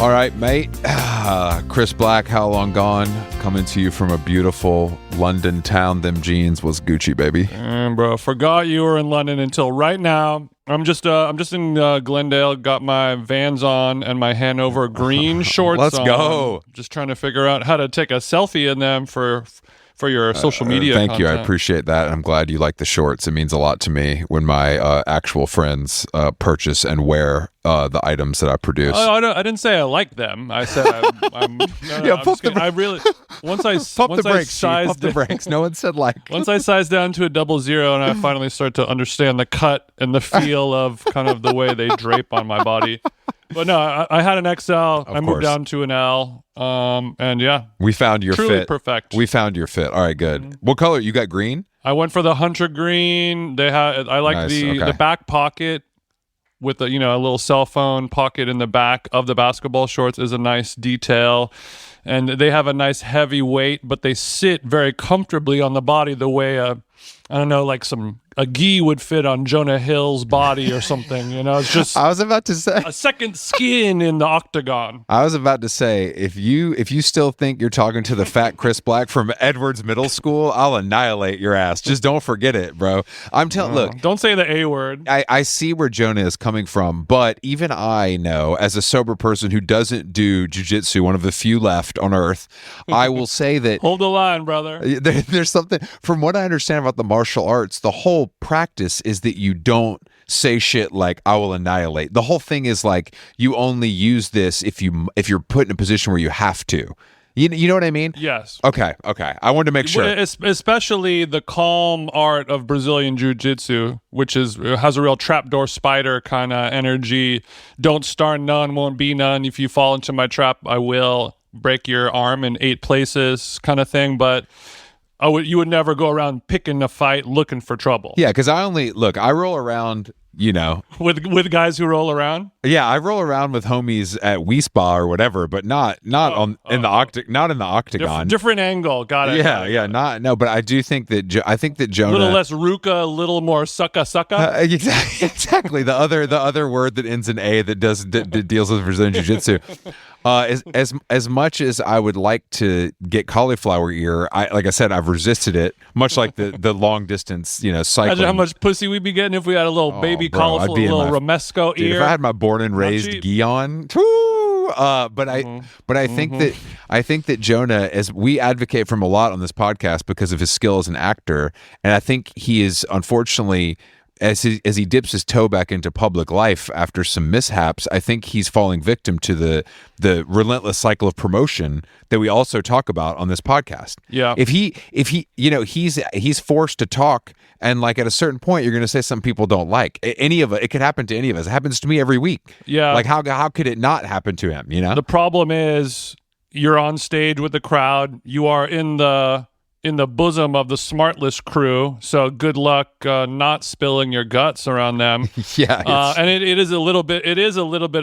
All right, mate. Chris Black, How Long Gone, coming to you from a beautiful London town. Them jeans was Gucci, baby. Bro, forgot you were in London until right now. I'm just in Glendale. Got my Vans on and my Hanover green shorts. Let's go. Just trying to figure out how to take a selfie in them for your social media Thank content. you. I appreciate that. I'm glad you like the shorts. It means a lot to me when my actual friends purchase and wear the items that I produce. I didn't say I like them. I said I'm pump the brakes. No one said like. Once I sized down to a 00 and I finally start to understand the cut and the feel of kind of the way they drape on my body. But no, I had an XL. I moved down to an L. And yeah. We found your truly fit. Perfect. We found your fit. All right, good. Mm-hmm. What color? You got green? I went for the hunter green. I like Nice, the back pocket with a little cell phone pocket in the back of the basketball shorts is a nice detail. And they have a nice heavy weight, but they sit very comfortably on the body the way like a gi would fit on Jonah Hill's body or something. It's just I was about to say a second skin in the octagon. I was about to say if you still think you're talking to the fat Chris Black from Edwards Middle School, I'll annihilate your ass. Just don't forget it, bro. Look, don't say the A word. I see where Jonah is coming from, but even I know, as a sober person who doesn't do jiu-jitsu, one of the few left on earth, I will say that hold the line, brother. There's something, from what I understand about the martial arts, the whole practice is that you don't say shit like "I will annihilate." The whole thing is like you only use this if you're put in a position where you have to. You know what I mean? Yes. Okay. I wanted to make sure. Especially the calm art of Brazilian Jiu-Jitsu, which has a real trapdoor spider kind of energy. Don't start none, won't be none. If you fall into my trap, I will break your arm in 8 places kind of thing. But you would never go around picking a fight looking for trouble. Yeah, because I roll around, with guys who roll around. Yeah, I roll around with homies at Wii Spa or whatever, but not in the octagon. Different angle. Got it. Yeah. But I do think that Jonah, a little less ruka, a little more sucka. Exactly. The other word that ends in A that deals with Brazilian Jiu-Jitsu. As much as I would like to get cauliflower ear, like I said, I've resisted it. Much like the long distance, cycling. Imagine how much pussy we'd be getting if we had a little baby cauliflower, a little Romesco ear. If I had my born and raised gi on, but I think that Jonah, as we advocate for him a lot on this podcast because of his skill as an actor, and I think he is unfortunately, as he dips his toe back into public life after some mishaps, I think he's falling victim to the relentless cycle of promotion that we also talk about on this podcast. Yeah. If he's forced to talk, and like at a certain point you're going to say something people don't like. Any of it could happen to any of us. It happens to me every week. Yeah. Like how could it not happen to him, The problem is you're on stage with the crowd. You are in the bosom of the Smartless crew, so good luck not spilling your guts around them. Yeah, and it is a little bit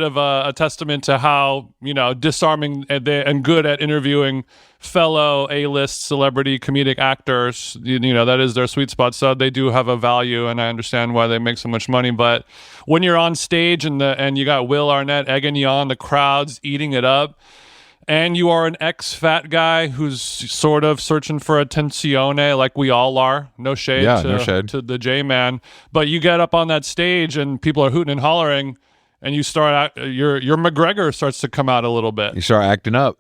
of a testament to how disarming and good at interviewing fellow A-list celebrity comedic actors. That is their sweet spot. So they do have a value, and I understand why they make so much money. But when you're on stage and you got Will Arnett egging you on, the crowd's eating it up, and you are an ex-fat guy who's sort of searching for attenzione, like we all are. No shade to the J-Man. But you get up on that stage and people are hooting and hollering, and you start your McGregor starts to come out a little bit. You start acting up.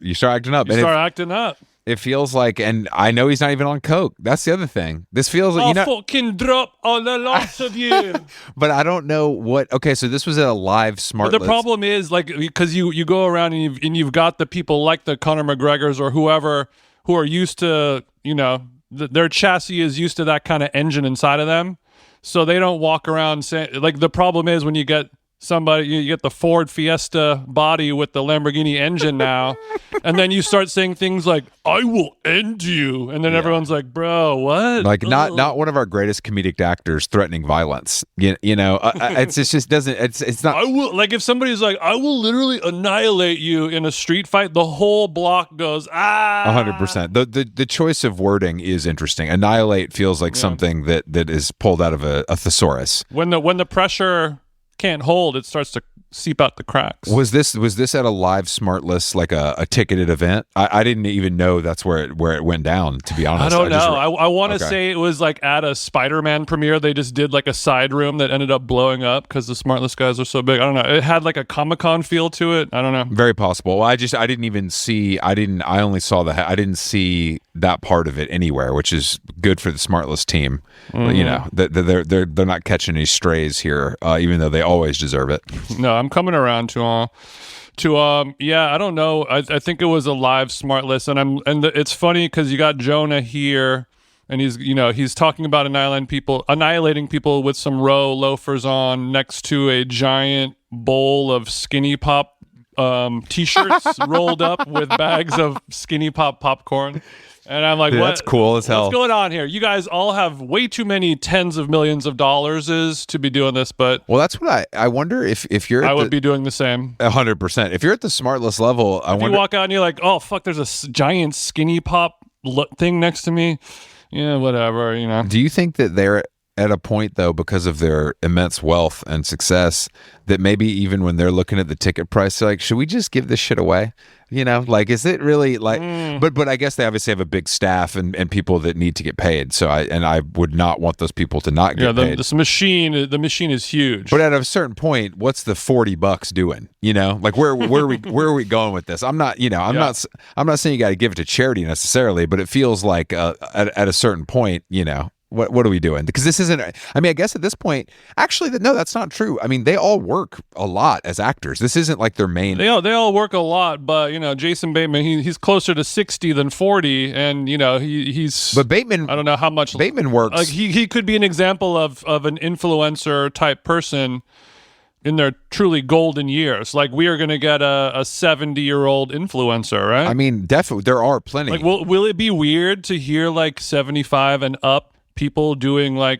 It feels like, and I know he's not even on coke. That's the other thing. This feels like I'll fucking drop all the lots of you. But I don't know what. Okay, so this was at a live Smartless. But the problem is, like, because you go around and you've got the people like the Conor McGregors or whoever who are used to, their chassis is used to that kind of engine inside of them, so they don't walk around saying, like, the problem is when you get somebody, you get the Ford Fiesta body with the Lamborghini engine now, and then you start saying things like, "I will end you," and then everyone's like, "Bro, what?" Like not one of our greatest comedic actors threatening violence. It just doesn't. It's not. I will, like, if somebody's like, "I will literally annihilate you in a street fight," the whole block goes 100%. The choice of wording is interesting. Annihilate feels like something that is pulled out of a thesaurus. When the pressure can't hold, it starts to seep out the cracks. Was this at a live Smartless, like a ticketed event? I didn't even know that's where it went down, to be honest. I don't know. I want to say it was like at a Spider-Man premiere. They just did like a side room that ended up blowing up because the Smartless guys are so big. I don't know. It had like a Comic-Con feel to it. I don't know. Very possible. Well, I didn't see that part of it anywhere, which is good for the Smartless team. You know, they're not catching any strays here, even though they always deserve it. No, I'm coming around to yeah, I don't know. I think it was a live Smartless, and it's funny because you got Jonah here, and he's talking about annihilating people with some Row loafers on next to a giant bowl of Skinny Pop t-shirts rolled up with bags of Skinny Pop popcorn. And I'm like, dude, that's cool as hell. What's going on here? You guys all have way too many tens of millions of dollars to be doing this, but... Well, that's what I wonder if you're... I would be doing the same. 100%. If you're at the Smartless level, I wonder... you walk out and you're like, oh, fuck, there's a giant Skinny Pop thing next to me. Yeah, whatever, you know. Do you think that they're at a point, though, because of their immense wealth and success, that maybe even when they're looking at the ticket price, they're like, should we just give this shit away? You know, like, is it really like, but I guess they obviously have a big staff and people that need to get paid. So I would not want those people to not get paid. The machine is huge. But at a certain point, what's the $40 doing? You know, like where are we going with this? I'm not saying you got to give it to charity necessarily, but it feels like at a certain point, you know, what are we doing? Because this isn't, I mean, I guess at this point, actually, no, that's not true. I mean, they all work a lot as actors. This isn't like their main. They all work a lot, but, you know, Jason Bateman, he's closer to 60 than 40. And, you know, he's. But Bateman. I don't know how much. Bateman works. Like he could be an example of an influencer type person in their truly golden years. Like, we are going to get a 70-year-old influencer, right? I mean, definitely. There are plenty. Like, will it be weird to hear like 75 and up people doing like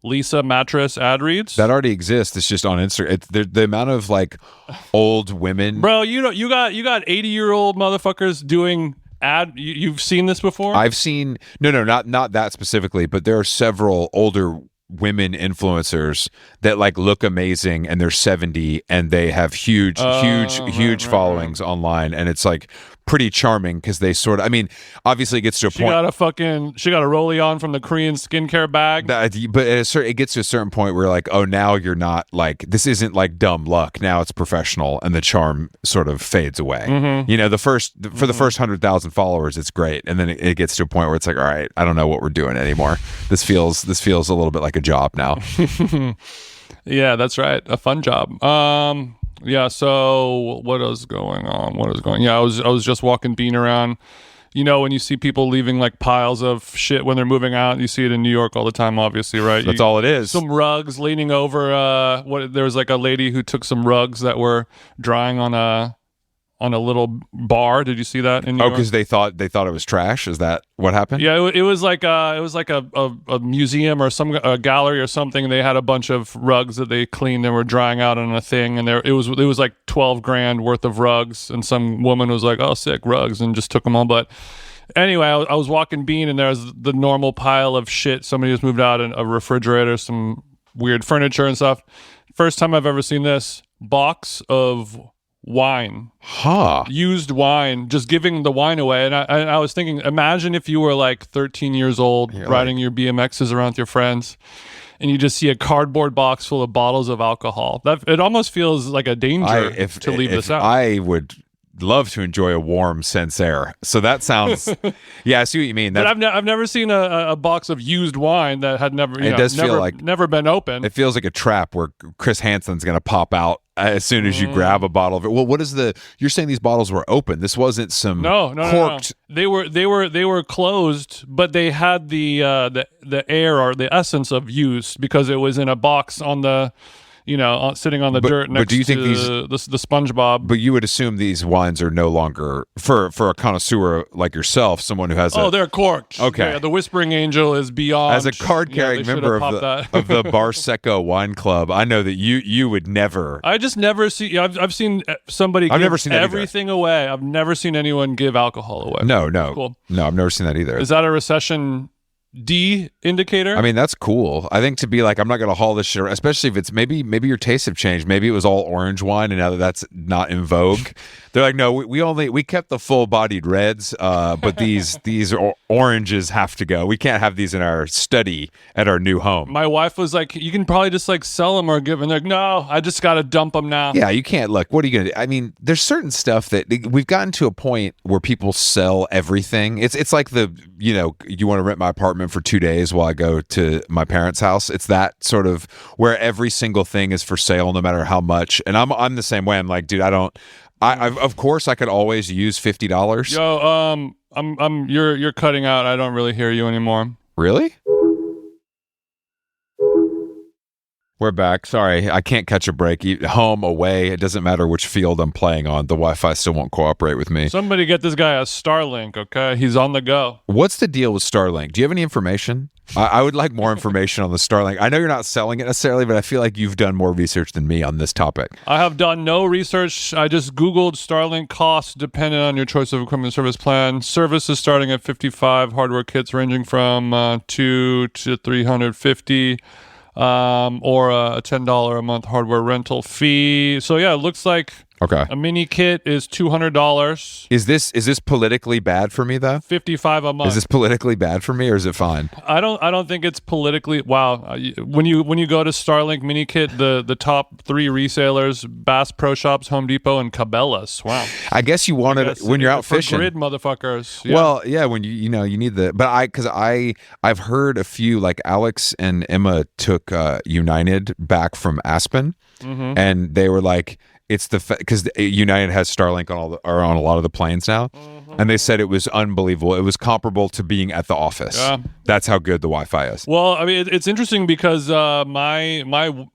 Lisa mattress ad reads? That already exists. It's just on Instagram. The amount of like old women, bro. You know, you got 80-year-old motherfuckers doing ad. You've seen this before? I've seen not that specifically, but there are several older women influencers that like look amazing and they're 70 and they have huge followings online, and it's like pretty charming because they sort of, I mean, obviously it gets to a point. She got a rollie-on from the Korean skincare bag. But it gets to a certain point where like, oh, now you're not like, this isn't like dumb luck. Now it's professional, and the charm sort of fades away. Mm-hmm. You know, the first 100,000 followers, it's great, and then it gets to a point where it's like, all right, I don't know what we're doing anymore. This feels a little bit like a job now. Yeah, that's right, a fun job. Yeah, so what is going on? Yeah, I was just walking Bean around. You know, when you see people leaving like piles of shit when they're moving out, you see it in New York all the time, obviously, right? That's all it is. Some rugs leaning over. There was like a lady who took some rugs that were drying on a little bar. Did you see that in New York? Because they thought it was trash. Is that what happened? Yeah, it was like a museum or a gallery or something. And they had a bunch of rugs that they cleaned and were drying out on a thing, and it was like $12,000 worth of rugs. And some woman was like, "Oh, sick rugs," and just took them all. But anyway, I was walking Bean, and there was the normal pile of shit. Somebody just moved out a refrigerator, some weird furniture and stuff. First time I've ever seen this box of wine, used wine, just giving the wine away. And I was thinking, imagine if you were like 13 years old, riding your BMXs around with your friends, and you just see a cardboard box full of bottles of alcohol. It almost feels like a danger to leave this out. I would love to enjoy a warm Sancerre. So that sounds, yeah, I see what you mean. But I've never seen a box of used wine that had never been open. It feels like a trap where Chris Hansen's going to pop out as soon as you grab a bottle of it. Well, you're saying these bottles were open. This wasn't some corked. No. They were closed, but they had the air or the essence of use because it was in a box on the, sitting on the dirt next to the SpongeBob. But you would assume these wines are no longer, for a connoisseur like yourself, someone who has they're corked. Okay. Yeah, the Whispering Angel is beyond. As a card-carrying member of the Bar Secco Wine Club, I know that you would never. I just never see. I've seen somebody give everything away. I've never seen anyone give alcohol away. No. Cool. No, I've never seen that either. Is that a recession D indicator. I mean, that's cool. I think to be like, I'm not going to haul this shit around, especially if it's maybe your tastes have changed. Maybe it was all orange wine and now that's not in vogue. They're like, no, we kept the full-bodied reds, but these oranges have to go. We can't have these in our study at our new home. My wife was like, you can probably just like sell them or give them. They're like, no, I just got to dump them now. Yeah, you can't. Look, what are you going to do? I mean, there's certain stuff that we've gotten to a point where people sell everything. It's like you want to rent my apartment for 2 days while I go to my parents' house. It's that sort of where every single thing is for sale, no matter how much. And I'm the same way. I'm like, dude, of course I could always use $50. Yo, you're cutting out. I don't really hear you anymore. Really? We're back. Sorry, I can't catch a break. Home, away, it doesn't matter which field I'm playing on. The Wi-Fi still won't cooperate with me. Somebody get this guy a Starlink, okay? He's on the go. What's the deal with Starlink? Do you have any information? I would like more information on the Starlink. I know you're not selling it necessarily, but I feel like you've done more research than me on this topic. I have done no research. I just Googled Starlink costs dependent on your choice of equipment service plan. Service is starting at $55. Hardware kits ranging from $2 to $350. Or a $10 a month hardware rental fee. So yeah, it looks like a mini kit is $200. Is this politically bad for me though? $55 a month. Is this politically bad for me or is it fine? I don't think it's politically. Wow, when you go to Starlink mini kit, the top 3 resellers: Bass Pro Shops, Home Depot, and Cabela's. Wow. I guess you want it when you're out fishing. Grid motherfuckers. Yeah. Well, yeah, when you need the. But I've heard a few, like Alex and Emma took United back from Aspen, and they were like, it's because United has Starlink on on a lot of the planes now, and they said it was unbelievable. It was comparable to being at the office. Yeah. That's how good the Wi-Fi is. Well, I mean, it's interesting because my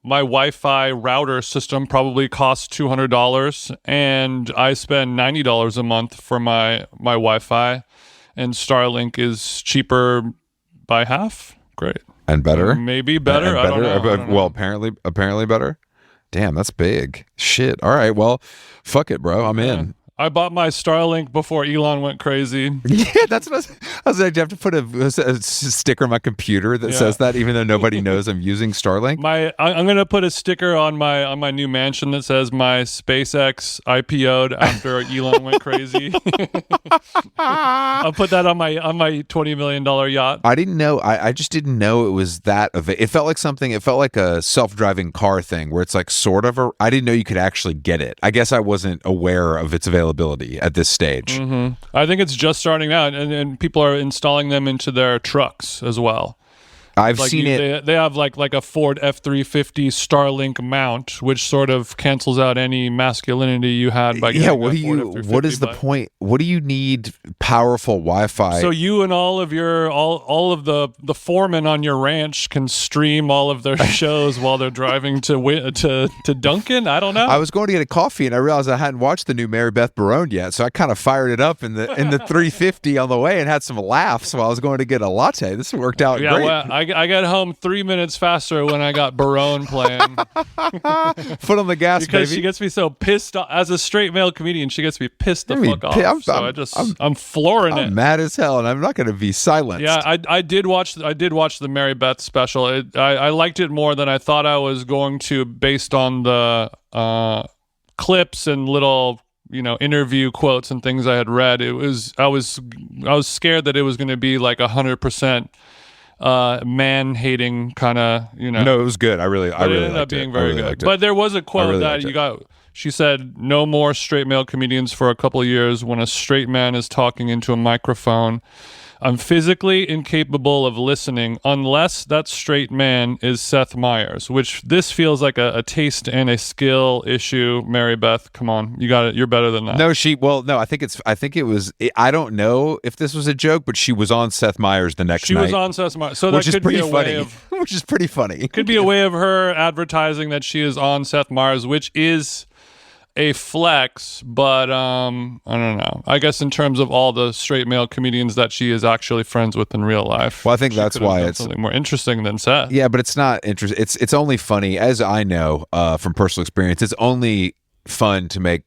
Wi-Fi router system probably costs $200, and I spend $90 a month for my Wi-Fi, and Starlink is cheaper by half. Great. And better? Maybe better. I don't know. Well, apparently better. Damn, that's big. Shit. All right. Well, fuck it, bro. I'm in. I bought my Starlink before Elon went crazy. Yeah, that's what I was like. Do I have to put a sticker on my computer that says that, even though nobody knows I'm using Starlink? I'm gonna put a sticker on my new mansion that says my SpaceX IPO'd after Elon went crazy. I'll put that on my $20 million yacht. I didn't know. I just didn't know it was that of it. It felt like something. It felt like a self-driving car thing where it's like sort of I didn't know you could actually get it. I guess I wasn't aware of its availability at this stage. I think it's just starting out, and people are installing them into their trucks as well. I've seen it. They have like a Ford F-350 Starlink mount, which sort of cancels out any masculinity you had by getting what is the point? What do you need powerful Wi-Fi? So you and all of the foremen on your ranch can stream all of their shows while they're driving to Duncan. I don't know. I was going to get a coffee and I realized I hadn't watched the new Mary Beth Barone yet, so I kind of fired it up in the 350 on the way and had some laughs while I was going to get a latte. This worked out great. Well, I got home 3 minutes faster when I got Barone playing. Foot on the gas, because baby. She gets me so pissed off. As a straight male comedian, she gets me pissed the fuck off. I'm flooring it. I'm mad as hell, and I'm not going to be silenced. Yeah, I did watch the Mary Beth special. I liked it more than I thought I was going to, based on the clips and little interview quotes and things I had read. I was scared that it was going to be like 100%. Man-hating kind of, No, it was good. I really ended up being very good. But there was a quote that she said, "No more straight male comedians for a couple of years. When a straight man is talking into a microphone, I'm physically incapable of listening unless that straight man is Seth Meyers," which this feels like a taste and a skill issue. Mary Beth, come on, you got it. You're better than that. No, I think it was. I don't know if this was a joke, but she was on Seth Meyers the next night. She was on Seth Meyers, so that could be a way of, which is pretty funny. It could be a way of her advertising that she is on Seth Meyers, which is a flex, but I don't know. I guess in terms of all the straight male comedians that she is actually friends with in real life, well, I think that's why it's something more interesting than Seth. Yeah, but it's not interesting. It's only funny, as I know from personal experience. It's only fun to make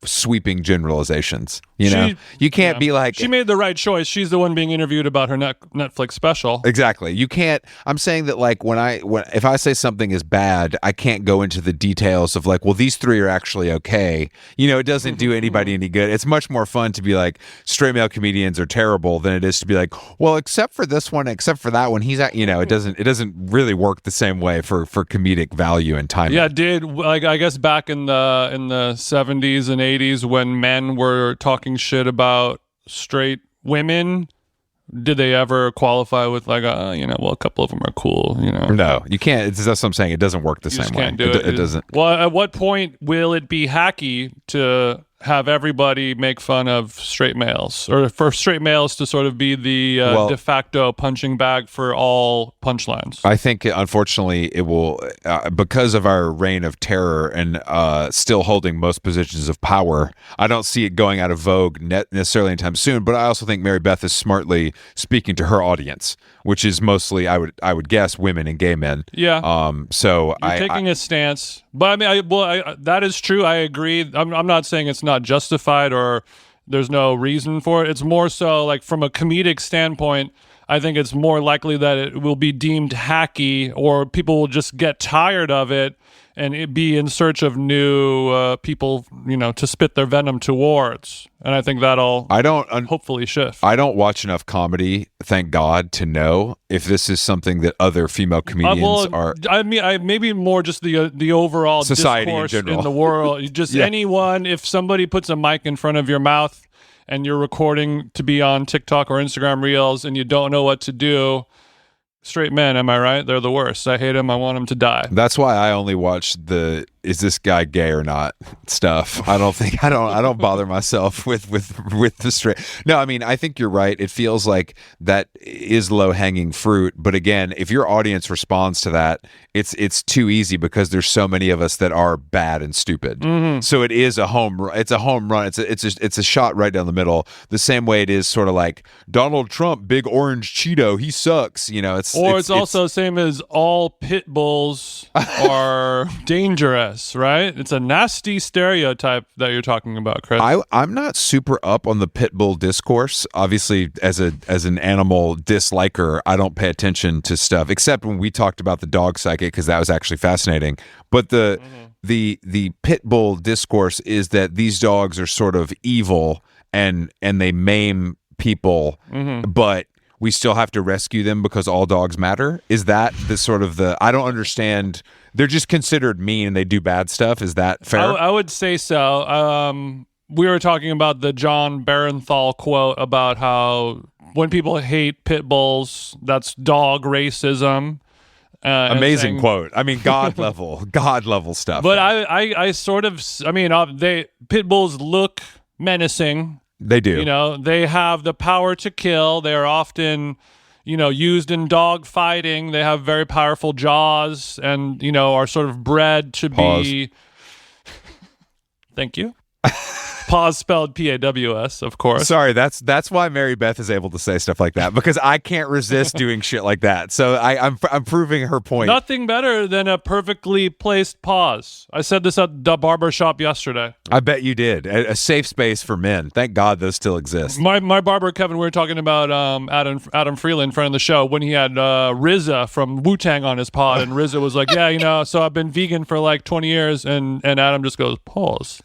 sweeping generalizations. You can't be like, she made the right choice. She's the one being interviewed about her Netflix special. Exactly. You can't. I'm saying that like if I say something is bad, I can't go into the details of like, well, these three are actually okay. It doesn't do anybody any good. It's much more fun to be like, straight male comedians are terrible than it is to be like, well, except for this one, except for that one, he's at. It doesn't really work the same way for comedic value and timing. Yeah, I guess back in the 70s and 80s when men were talking shit about straight women, did they ever qualify with like, well, a couple of them are cool, No, you can't. That's what I'm saying. It doesn't work the same way. Can't do it. It doesn't. Well, at what point will it be hacky to have everybody make fun of straight males, or for straight males to sort of be the de facto punching bag for all punchlines? I think, unfortunately, it will, because of our reign of terror and still holding most positions of power, I don't see it going out of vogue necessarily anytime soon, but I also think Mary Beth is smartly speaking to her audience, which is mostly, I would guess, women and gay men. Yeah. So you're taking a stance. But I mean, that is true. I agree. I'm not saying it's not justified or there's no reason for it. It's more so like from a comedic standpoint, I think it's more likely that it will be deemed hacky, or people will just get tired of it and it be in search of new people, to spit their venom towards. And I think that'll hopefully shift. I don't watch enough comedy, thank God, to know if this is something that other female comedians are. I mean, maybe more just the overall society discourse in general. In the world. Just anyone, if somebody puts a mic in front of your mouth and you're recording to be on TikTok or Instagram Reels and you don't know what to do, straight men, am I right? They're the worst. I hate them. I want them to die. That's why I only watch the "is this guy gay or not" stuff. I don't bother myself with the straight. No, I mean, I think you're right. It feels like that is low hanging fruit. But again, if your audience responds to that, it's too easy because there's so many of us that are bad and stupid. Mm-hmm. So it is a home run. It's a home run. It's a shot right down the middle. The same way it is sort of like Donald Trump, big orange Cheeto, he sucks. It's also the same as all pit bulls are dangerous, right? It's a nasty stereotype that you're talking about, Chris. I'm not super up on the pit bull discourse. Obviously, as an animal disliker, I don't pay attention to stuff except when we talked about the dog psychic, because that was actually fascinating. But the pit bull discourse is that these dogs are sort of evil and they maim people, but we still have to rescue them because all dogs matter. Is that the sort of I don't understand. They're just considered mean and they do bad stuff. Is that fair? I would say so. We were talking about the Jon Bernthal quote about how when people hate pit bulls, that's dog racism. Amazing quote. I mean, God level stuff. But I pit bulls look menacing. They do. They have the power to kill. They are often, used in dog fighting. They have very powerful jaws and, are sort of bred to be. Thank you. Paws spelled P-A-W-S, of course. Sorry, that's why Mary Beth is able to say stuff like that, because I can't resist doing shit like that. So I'm proving her point. Nothing better than a perfectly placed pause. I said this at the barber shop yesterday. I bet you did. A safe space for men. Thank God those still exist. My barber, Kevin, we were talking about Adam Freeland in front of the show when he had RZA from Wu-Tang on his pod, and RZA was like, so I've been vegan for like 20 years, and Adam just goes, pause.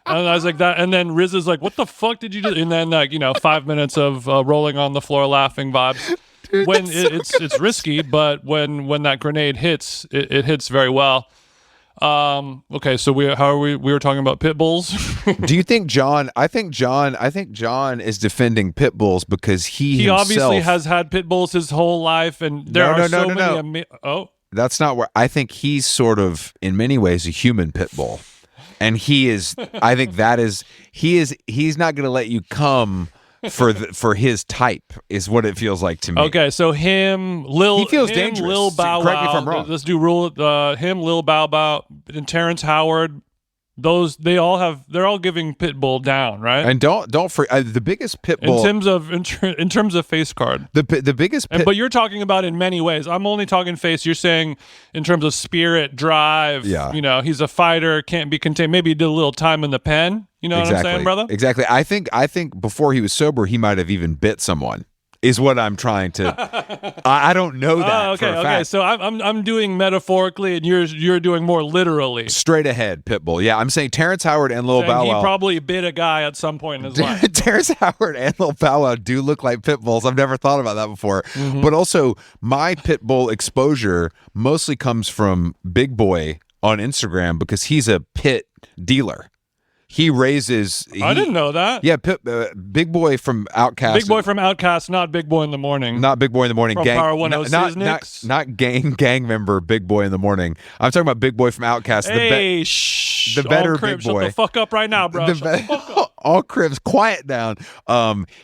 And I was like that, and then RZA's like, "What the fuck did you do?" And then 5 minutes of rolling on the floor laughing vibes. Dude, when it's risky, but when that grenade hits, it hits very well. Okay, so we were talking about pit bulls. Do you think Jon? I think Jon is defending pit bulls because he himself obviously has had pit bulls his whole life, and there are so many. That's not where I think he's sort of in many ways a human pit bull. And he is. I think that is. He's not going to let you come for his type. Is what it feels like to me. Okay, so he feels dangerous. Lil Bow Wow. Correct me if I'm wrong. Let's do him, Lil Bow Wow, and Terrence Howard. they're all giving pit bull down, right? And don't the biggest pit bull in terms of face card. The biggest but you're talking about in many ways. I'm only talking face. You're saying in terms of spirit, drive. Yeah. You know, he's a fighter, can't be contained. Maybe he did a little time in the pen. You know what I'm saying, brother? Exactly. I think before he was sober, he might have even bit someone. Is what I'm trying to. I don't know that. For a fact. So I'm doing metaphorically, and you're doing more literally. Straight ahead, Pitbull. Yeah, I'm saying Terrence Howard and Lil Bow Wow. He probably bit a guy at some point in his life. Terrence Howard and Lil Bow Wow do look like pit bulls. I've never thought about that before. Mm-hmm. But also, my pit bull exposure mostly comes from Big Boy on Instagram because he's a pit dealer. He raises. I didn't know that. Yeah, Big Boy from Outkast. Big Boy from Outkast, not Big Boy in the Morning. Not Big Boy in the Morning. From gang, Power 106. Not gang member. Big Boy in the Morning. I'm talking about Big Boy from Outkast. Hey, the better all Cribs, Big Boy. Shut the fuck up right now, bro. Shut the fuck up. All Cribs, quiet down.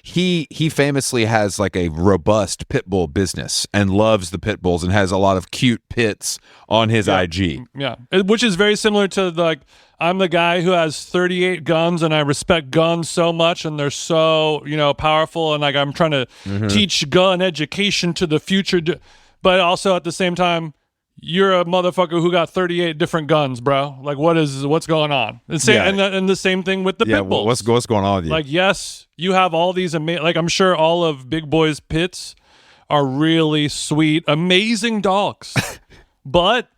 He famously has like a robust pit bull business and loves the pit bulls and has a lot of cute pits on his IG. Yeah, which is very similar to like. I'm the guy who has 38 guns, and I respect guns so much, and they're so, powerful, and like I'm trying to teach gun education to the future, but also at the same time, you're a motherfucker who got 38 different guns, bro. Like, what's going on? And the same thing with the pit bulls. What's going on with you? Like, yes, you have all these amazing. Like, I'm sure all of Big Boy's pits are really sweet, amazing dogs, but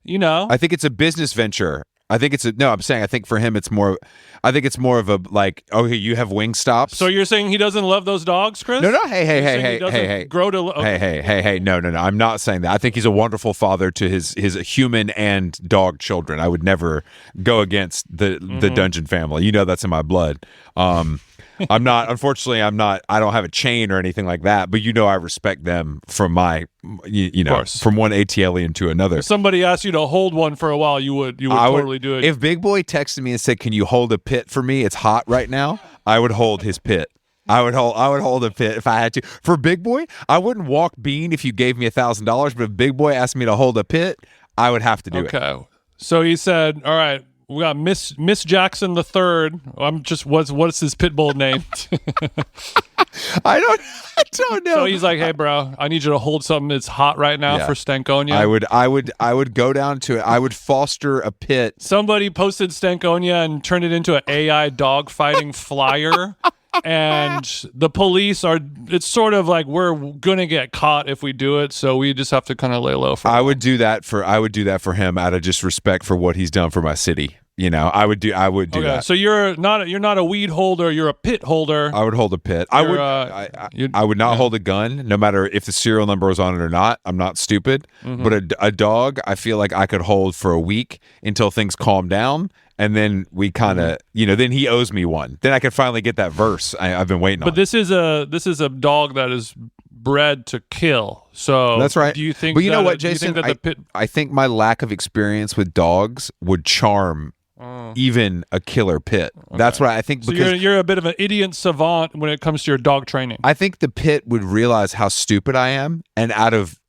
I think it's a business venture. I think for him it's more of a like, okay, you have Wingstops. So you're saying he doesn't love those dogs, Chris? No, hey. Grow to hey. No. I'm not saying that. I think he's a wonderful father to his human and dog children. I would never go against the Dungeon family. You know that's in my blood. I don't have a chain or anything like that, but I respect them from my, from one ATLian to another. If somebody asked you to hold one for a while, you would totally do it. If Big Boy texted me and said, "Can you hold a pit for me? It's hot right now," I would hold his pit. I would hold a pit if I had to. For Big Boy, I wouldn't walk Bean if you gave me $1,000, but if Big Boy asked me to hold a pit, I would have to do it. Okay. So he said, all right, we got Miss Jackson the Third. What's his pit bull name? I don't know. So he's like, hey, bro, I need you to hold something that's hot right now for Stankonia. I would go down to it. I would foster a pit. Somebody posted Stankonia and turned it into an AI dog fighting flyer. And the police it's sort of like we're gonna get caught if we do it, so we just have to kind of lay low for I would do that for him out of just respect for what he's done for my city. I would do that. So you're not a weed holder, you're a pit holder. I would hold a pit. I would not hold a gun, no matter if the serial number was on it or not. I'm not stupid. Mm-hmm. But a dog, I feel like I could hold for a week until things calm down. And then we kind of, then he owes me one. Then I can finally get that verse I've been waiting on. But this is a dog that is bred to kill. So that's right. Do you think? But you know what, Jason? I think my lack of experience with dogs would charm even a killer pit. Okay. That's what I think. So you're a bit of an idiot savant when it comes to your dog training. I think the pit would realize how stupid I am, and out of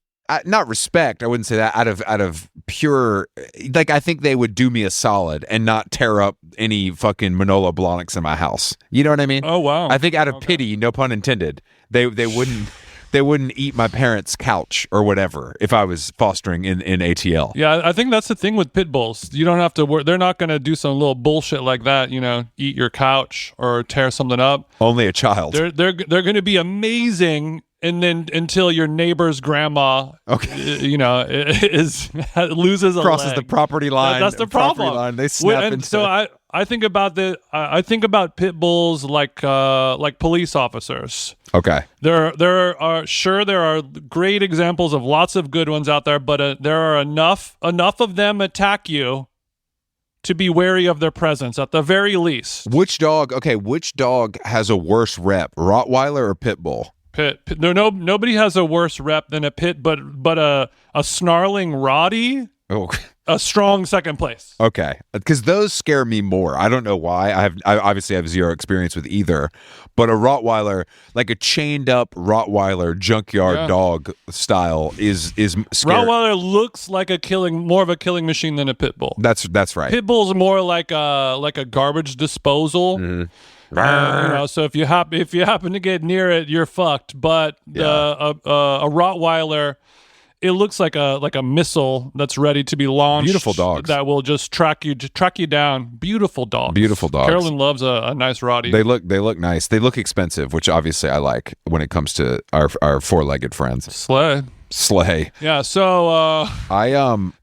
not respect, I wouldn't say that, out of pure, like, I think they would do me a solid and not tear up any fucking Manolo Blahniks in my house. You know what I mean? Oh, wow. I think out of pity, no pun intended, they wouldn't eat my parents' couch or whatever if I was fostering in ATL. Yeah, I think that's the thing with pit bulls. You don't have to worry. They're not going to do some little bullshit like that, eat your couch or tear something up. Only a child. They're going to be amazing. And then until your neighbor's grandma, loses a crosses leg. The property line. That's the problem. Line. They snap into. So I think about I think about pit bulls like police officers. Okay. There are great examples of lots of good ones out there, but there are enough of them attack you to be wary of their presence at the very least. Which dog has a worse rep, Rottweiler or pit bull? Pit. Nobody has a worse rep than a pit, but a snarling Roddy. Oh, a strong second place. Okay, because those scare me more. I don't know why. I obviously have zero experience with either, but a Rottweiler, like a chained up Rottweiler junkyard dog style, is scary. Rottweiler looks like more of a killing machine than a pit bull. That's right. Pit bull's more like a garbage disposal. So if you happen to get near it, you're fucked. But a Rottweiler, it looks like a missile that's ready to be launched. Beautiful dogs that will just track you down. Beautiful dogs. Beautiful dogs. Carolyn loves a nice Rottie. They look nice. They look expensive, which obviously I like when it comes to our four-legged friends. Slay. Yeah. So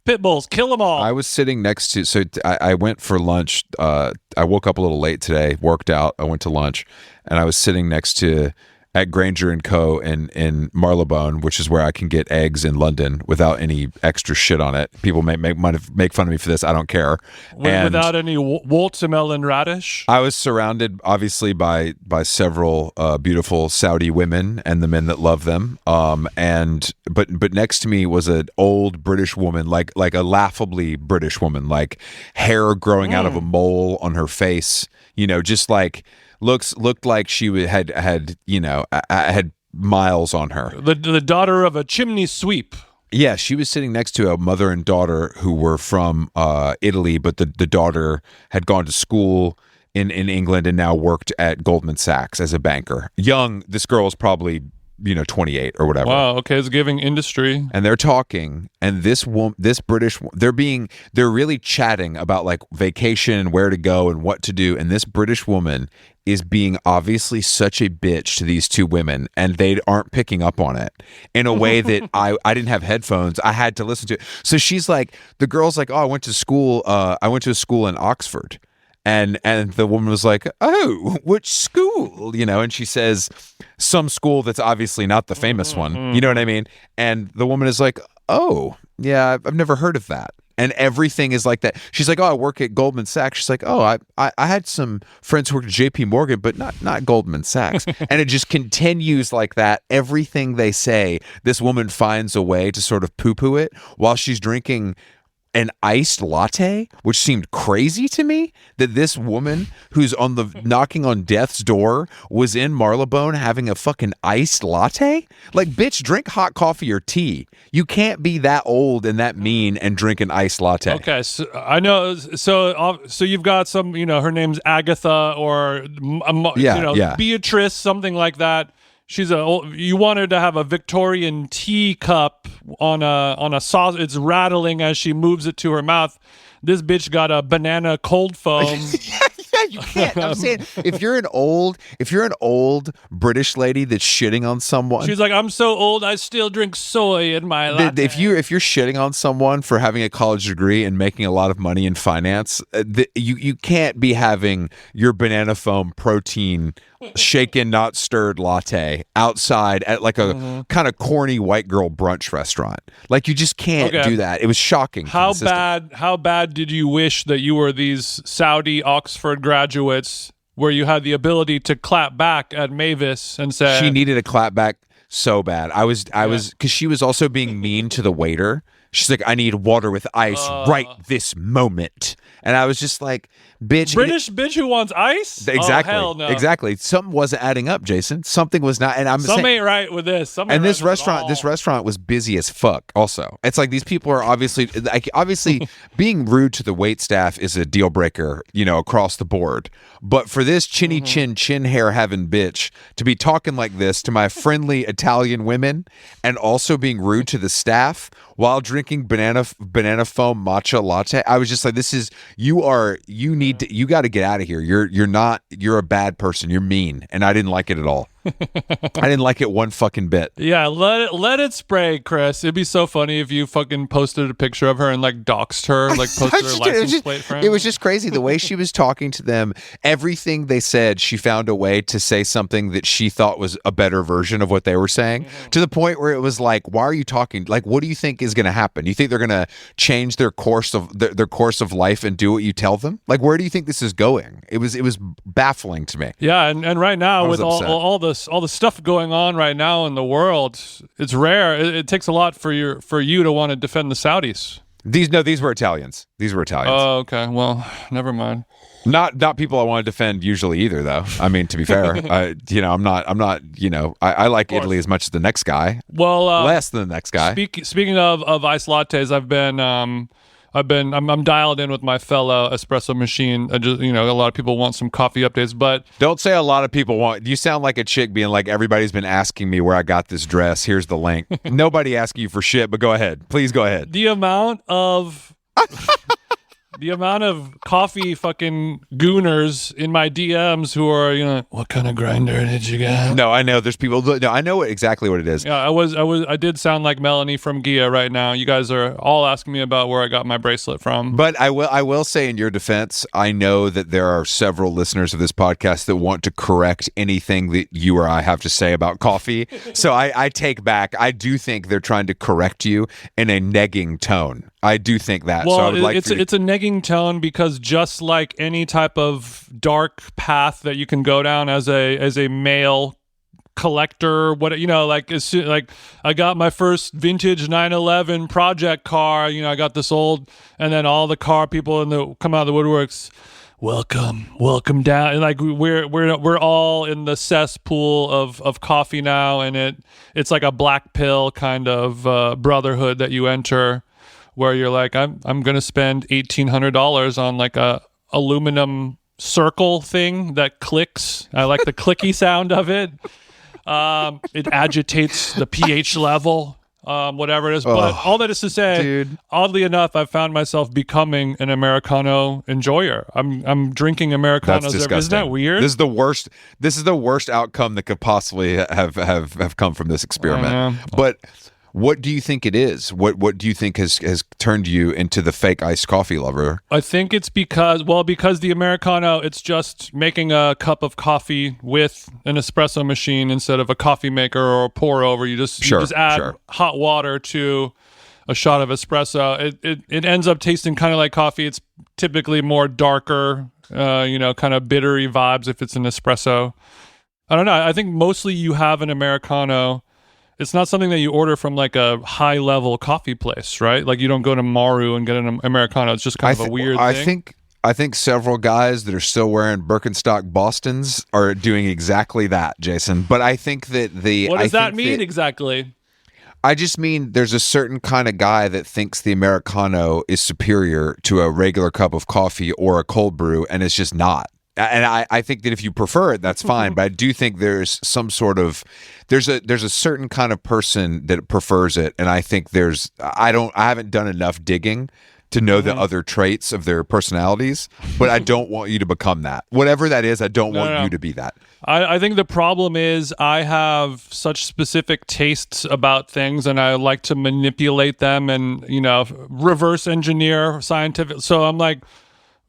pit bulls, kill them all. I was sitting next to. So I went for lunch. I woke up a little late today. Worked out. I went to lunch, and I was sitting next to. At Granger & Co. in Marylebone, which is where I can get eggs in London without any extra shit on it. People may make fun of me for this. I don't care. Without any watermelon radish? I was surrounded, obviously, by several beautiful Saudi women and the men that love them. But next to me was an old British woman, like a laughably British woman, like hair growing out of a mole on her face. Just like... looked like she had miles on her. The daughter of a chimney sweep. Yeah, she was sitting next to a mother and daughter who were from Italy, but the daughter had gone to school in England and now worked at Goldman Sachs as a banker. Young, this girl is probably 28 or whatever. Wow. Okay, it's giving industry. And they're talking, and this British, they're really chatting about like vacation and where to go and what to do. And this British woman is being obviously such a bitch to these two women, and they aren't picking up on it in a way that I didn't have headphones. I had to listen to it. So she's like, the girl's like, oh, I went to school. I went to a school in Oxford. And the woman was like, oh, which school? And she says, some school that's obviously not the famous one. You know what I mean? And the woman is like, oh, yeah, I've never heard of that. And everything is like that. She's like, oh, I work at Goldman Sachs. She's like, oh, I had some friends who worked at JP Morgan, but not Goldman Sachs. And it just continues like that. Everything they say, this woman finds a way to sort of poo-poo it while she's drinking an iced latte, which seemed crazy to me that this woman who's knocking on death's door was in Marylebone having a fucking iced latte. Like, bitch, drink hot coffee or tea. You can't be that old and that mean and drink an iced latte. Okay, so I know. So you've got some, her name's Agatha or Beatrice, something like that. You want her to have a Victorian teacup on a sauce. It's rattling as she moves it to her mouth. This bitch got a banana cold foam. You can't. I'm saying if you're an old British lady that's shitting on someone, she's like, I'm so old, I still drink soy in my latte. If you're shitting on someone for having a college degree and making a lot of money in finance, you can't be having your banana foam protein shaken not stirred latte outside at like a kind of corny white girl brunch restaurant. Like, you just can't do that. It was shocking. How bad did you wish that you were these Saudi Oxford graduates where you had the ability to clap back at Mavis and say... She needed a clap back so bad. I was because she was also being mean to the waiter. She's like, I need water with ice right this moment. And I was just like, bitch. British bitch who wants ice? Exactly. Oh, hell no. Exactly. Something wasn't adding up, Jason. Something was not. And Something ain't right with this. And this restaurant was busy as fuck also. It's like these people are obviously being rude to the wait staff is a deal breaker, across the board. But for this chinny chin hair having bitch to be talking like this to my friendly Italian women and also being rude to the staff while drinking banana foam matcha latte, I was just like, you got to get out of here. You're a bad person. You're mean. And I didn't like it at all. I didn't like it one fucking bit. Yeah, let it spray, Chris. It'd be so funny if you fucking posted a picture of her and like doxed her, like posted her license plate frame. It was just crazy the way she was talking to them. Everything they said, she found a way to say something that she thought was a better version of what they were saying, to the point where it was like, why are you talking? Like, what do you think is going to happen? You think they're going to change their course of life and do what you tell them? Like, where do you think this is going? It was baffling to me. Yeah, and right now with all the stuff going on right now in the world, it's rare. It takes a lot for you to want to defend the Saudis. These were Italians. These were Italians. Oh, okay. Well, never mind. Not people I want to defend usually either, though. I mean, to be fair, I'm not. I like Italy as much as the next guy. Well, less than the next guy. Speaking of iced lattes, I'm dialed in with my fellow espresso machine. A lot of people want some coffee updates, but don't say a lot of people want. You sound like a chick being like, everybody's been asking me where I got this dress. Here's the link. Nobody asking you for shit, but go ahead. Please go ahead. The amount of coffee fucking gooners in my DMs who are, what kind of grinder did you get? No, I know there's people. No, I know exactly what it is. Yeah, I did sound like Melanie from Gia right now. You guys are all asking me about where I got my bracelet from. But I will say in your defense, I know that there are several listeners of this podcast that want to correct anything that you or I have to say about coffee. So I take back. I do think they're trying to correct you in a negging tone. I do think that. Well, so I would like it's a negging tone because just like any type of dark path that you can go down as a male collector, like I got my first vintage 911 project car. I got this old, and then all the car people come out of the woodworks. Welcome down, and like we're all in the cesspool of coffee now, and it's like a black pill kind of brotherhood that you enter, where you're like, I'm gonna spend $1,800 on like a aluminum circle thing that clicks. I like the clicky sound of it. It agitates the pH level, whatever it is. But all that is to say, dude, oddly enough, I've found myself becoming an Americano enjoyer. I'm drinking Americanos. That's disgusting. Isn't that weird? This is the worst outcome that could possibly have come from this experiment. But what do you think it is? What do you think has turned you into the fake iced coffee lover? I think it's because the Americano, it's just making a cup of coffee with an espresso machine instead of a coffee maker or a pour over. You just add hot water to a shot of espresso. It ends up tasting kind of like coffee. It's typically more darker, kind of bittery vibes if it's an espresso. I don't know. I think mostly you have an Americano. It's not something that you order from like a high-level coffee place, right? Like you don't go to Maru and get an Americano. It's just kind of a weird thing. I think several guys that are still wearing Birkenstock Bostons are doing exactly that, Jason. But I think that what does that mean exactly? I just mean there's a certain kind of guy that thinks the Americano is superior to a regular cup of coffee or a cold brew, and it's just not. And I think that if you prefer it, that's fine. But I do think there's some sort of there's a certain kind of person that prefers it, and I think I haven't done enough digging to know the other traits of their personalities. But I don't want you to become that. Whatever that is, I don't want you to be that. I think the problem is I have such specific tastes about things, and I like to manipulate them and reverse engineer scientific. So I'm like,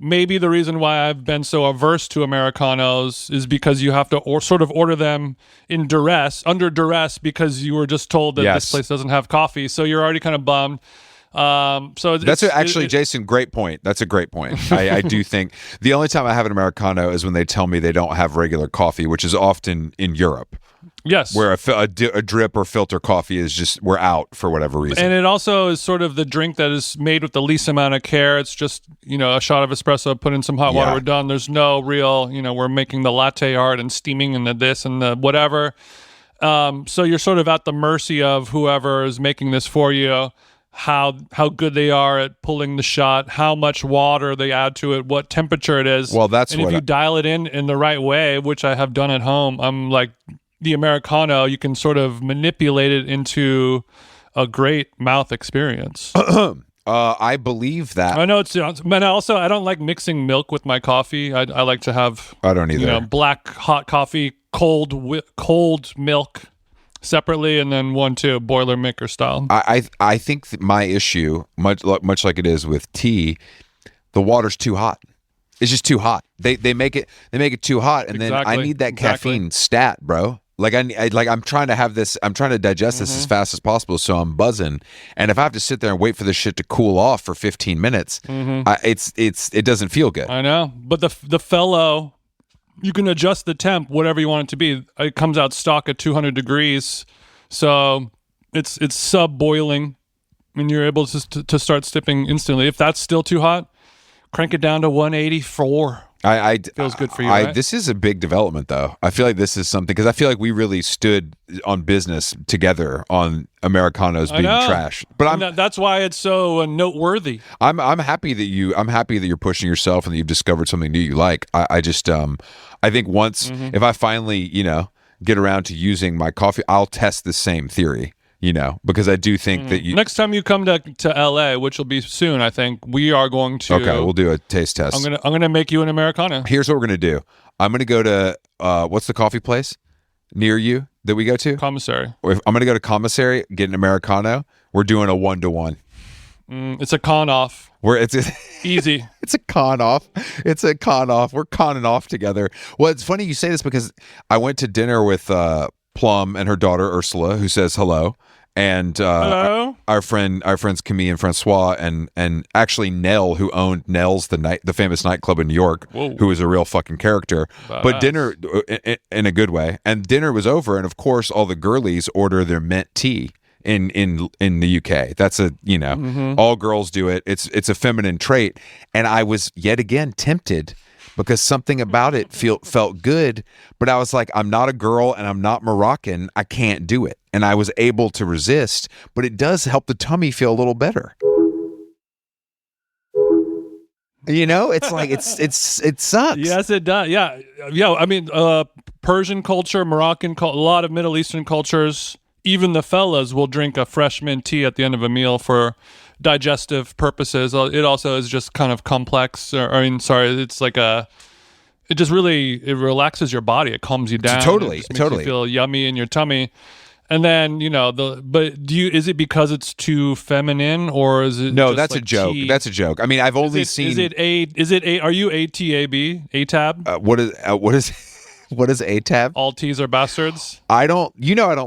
maybe the reason why I've been so averse to Americanos is because you have to sort of order them under duress, because you were just told that this place doesn't have coffee, so you're already kind of bummed. Jason, great point. That's a great point. I do think the only time I have an Americano is when they tell me they don't have regular coffee, which is often in Europe. Yes. Where a drip or filter coffee is just, we're out for whatever reason. And it also is sort of the drink that is made with the least amount of care. It's just, a shot of espresso, put in some hot water, we're done. There's no real, we're making the latte art and steaming and the this and the whatever. So you're sort of at the mercy of whoever is making this for you, how good they are at pulling the shot, how much water they add to it, what temperature it is. Well, if you dial it in the right way, which I have done at home, I'm like, the Americano, you can sort of manipulate it into a great mouth experience. I believe that. I know but also I don't like mixing milk with my coffee. I like to have, I don't either. Black hot coffee, cold milk separately, and then Boilermaker style. I think that my issue, much like it is with tea, the water's too hot. It's just too hot. They make it too hot, and then I need that caffeine stat, bro. Like I'm trying to have this. I'm trying to digest this as fast as possible, so I'm buzzing. And if I have to sit there and wait for this shit to cool off for 15 minutes, it doesn't feel good. I know, but the fellow, you can adjust the temp whatever you want it to be. It comes out stock at 200 degrees, so it's sub boiling. and you're able to start sipping instantly. If that's still too hot, crank it down to 184. Feels good for you, right? This is a big development, though. I feel like this is something, because I feel like we really stood on business together on Americanos being trash. But that's why it's so noteworthy. I'm happy that you're pushing yourself and that you've discovered something new you like. I just I think once if I finally get around to using my coffee, I'll test the same theory. Because I do think that next time you come to LA, which will be soon, I think we are going to. Okay, we'll do a taste test. I'm gonna make you an Americano. Here's what we're gonna do. I'm gonna go to what's the coffee place near you that we go to? Commissary. I'm gonna go to Commissary, get an Americano. We're doing a 1-to-1. It's a con off. It's easy. It's a con off. It's a con off. We're conning off together. Well, it's funny you say this because I went to dinner with Plum and her daughter Ursula, who says hello. And hello? our friends Camille and Francois, and actually Nell, who owned Nell's the famous nightclub in New York, who was a real fucking character. But dinner in a good way. And dinner was over, and of course all the girlies order their mint tea in the UK. That's all girls do it. It's a feminine trait, and I was yet again tempted, because something about it felt good, but I was like, I'm not a girl and I'm not Moroccan. I can't do it. And I was able to resist, but it does help the tummy feel a little better. It's like it sucks. Yes, it does. Yeah. I mean, Persian culture, Moroccan culture, a lot of Middle Eastern cultures, even the fellas will drink a fresh mint tea at the end of a meal for digestive purposes. It also is just kind of complex. It's like it relaxes your body. It calms you down. Totally. It makes you feel yummy in your tummy. And then is it because it's too feminine, or is it? No, just that's like a joke. tea? That's a joke. I mean, I've only seen. Are you ATAB? ATAB? What is ATAB? All teas are bastards. I don't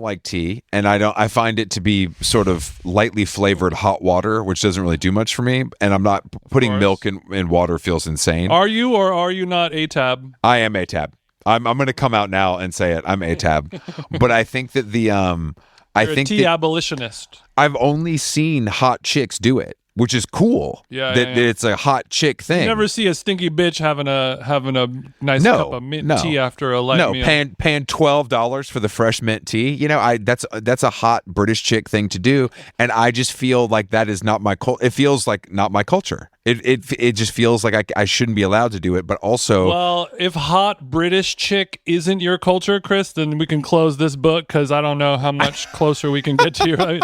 like tea, and I find it to be sort of lightly flavored hot water, which doesn't really do much for me. And I'm not putting milk in water feels insane. Are you or are you not ATAB? I am ATAB. I'm going to come out now and say it. I'm ATAB. But I think that You're a tea abolitionist. I've only seen hot chicks do it, which is cool. Yeah, that it's a hot chick thing. You never see a stinky bitch having a nice cup of mint tea after a light meal. Paying $12 for the fresh mint tea. That's a hot British chick thing to do, and I just feel like that is not my culture. It feels like not my culture. It just feels like I shouldn't be allowed to do it, but also... Well, if hot British chick isn't your culture, Chris, then we can close this book, because I don't know how much closer we can get to you. Right?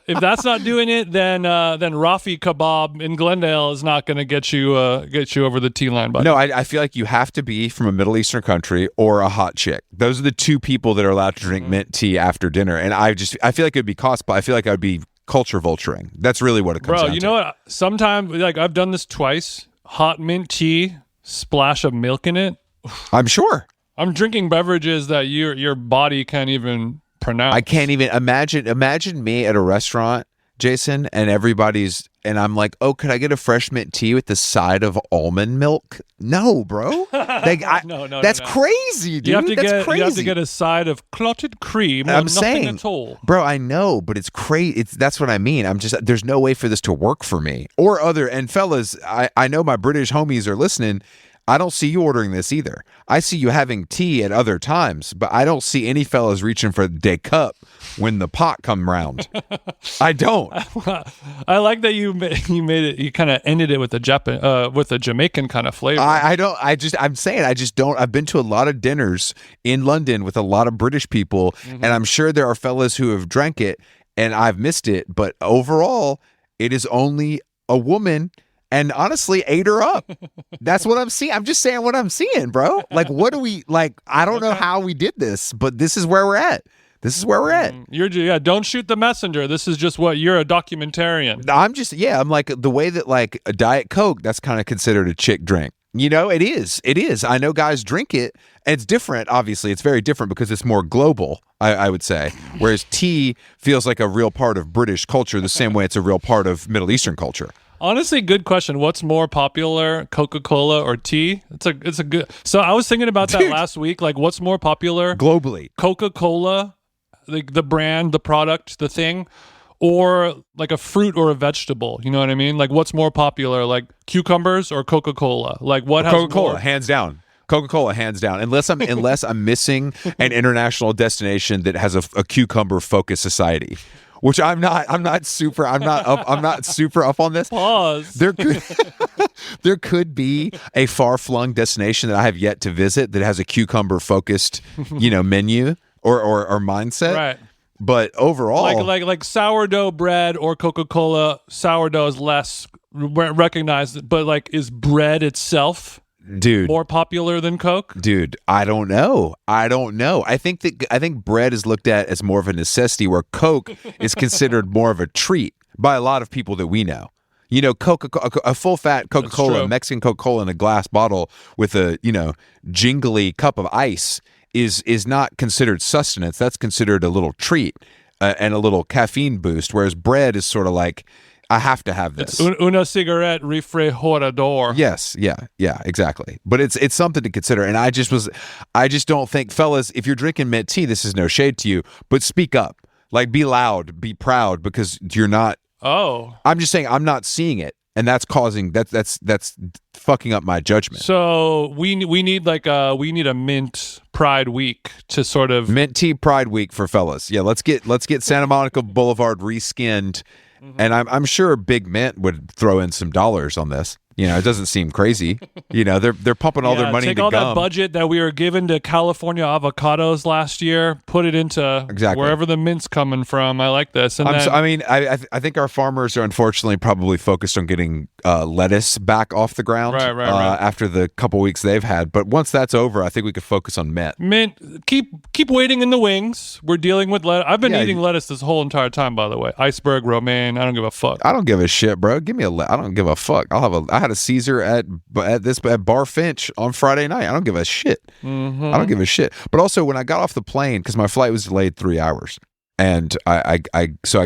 If that's not doing it, then Rafi Kebab in Glendale is not going to get you over the T line. Buddy. No, I feel like you have to be from a Middle Eastern country or a hot chick. Those are the two people that are allowed to drink mint tea after dinner, and I feel like it would be but I feel like I would be culture vulturing. That's really what it comes down to. Bro, you know what? Sometimes, I've done this twice. Hot mint tea, splash of milk in it. I'm sure. I'm drinking beverages that your body can't even pronounce. I can't even imagine me at a restaurant, Jason, and I'm like, oh, could I get a fresh mint tea with the side of almond milk? No, bro. No. That's crazy, dude. You have to Crazy. get a side of clotted cream. I'm nothing saying, at all. Bro, I know, but it's crazy. That's what I mean. There's no way for this to work for me and fellas. I know my British homies are listening. I don't see you ordering this either. I see you having tea at other times, but I don't see any fellas reaching for the cup when the pot come round. I don't. I like that you made it. You kind of ended it with a Jamaican kind of flavor. I'm saying I just don't. I've been to a lot of dinners in London with a lot of British people, and I'm sure there are fellas who have drank it, and I've missed it. But overall, it is only a woman. And honestly, ate her up. That's what I'm seeing. I'm just saying what I'm seeing, bro. Like, what do we like? I don't know how we did this, but this is where we're at. Don't shoot the messenger. This is just what you're a documentarian. I'm like the way that like a Diet Coke, that's kind of considered a chick drink. It is. I know guys drink it, and it's different. Obviously, it's very different because it's more global, I would say. Whereas tea feels like a real part of British culture the same way it's a real part of Middle Eastern culture. Honestly, good question. What's more popular, Coca-Cola or tea? It's a good. So I was thinking about that last week. Like, what's more popular globally? Coca-Cola, the brand, the product, the thing, or like a fruit or a vegetable? You know what I mean? Like what's more popular, like cucumbers or Coca-Cola? Like what has Coca-Cola, more? hands down. Coca-Cola, hands down. Unless I'm missing an international destination that has a cucumber-focused society, which I'm not super up on this. Pause. There could be a far-flung destination that I have yet to visit that has a cucumber-focused, menu or mindset. Right. But overall, like sourdough bread or Coca-Cola, sourdough is less recognized, but like is bread itself, dude, more popular than Coke? Dude, I don't know. I think bread is looked at as more of a necessity, where Coke is considered more of a treat by a lot of people that we know. A full-fat Coca-Cola, Mexican Coca-Cola in a glass bottle with a, jingly cup of ice is not considered sustenance. That's considered a little treat and a little caffeine boost, whereas bread is sort of like, I have to have this. It's una cigarette refrigerador. Yes, yeah, exactly. But it's something to consider. And I just don't think, fellas, if you're drinking mint tea, this is no shade to you, but speak up. Like, be loud, be proud, because you're not. Oh. I'm just saying I'm not seeing it, and that's causing that's fucking up my judgment. So we need a mint Pride Week to sort of mint tea Pride Week for fellas. Yeah, let's get Santa Monica Boulevard reskinned. Mm-hmm. And I'm sure Big Mint would throw in some dollars on this. It doesn't seem crazy. They're pumping all their money into gum. Take all that budget that we were given to California avocados last year, put it into wherever the mint's coming from. I like this. I think our farmers are unfortunately probably focused on getting lettuce back off the ground right. After the couple weeks they've had. But once that's over, I think we could focus on mint. Mint, keep waiting in the wings. We're dealing with lettuce. I've been eating lettuce this whole entire time, by the way. Iceberg, romaine. I don't give a fuck. I don't give a shit, bro. Give me I don't give a fuck. I had a Caesar at Bar Finch on Friday night. I don't give a shit. Mm-hmm. I don't give a shit. But also, when I got off the plane, because my flight was delayed 3 hours, and I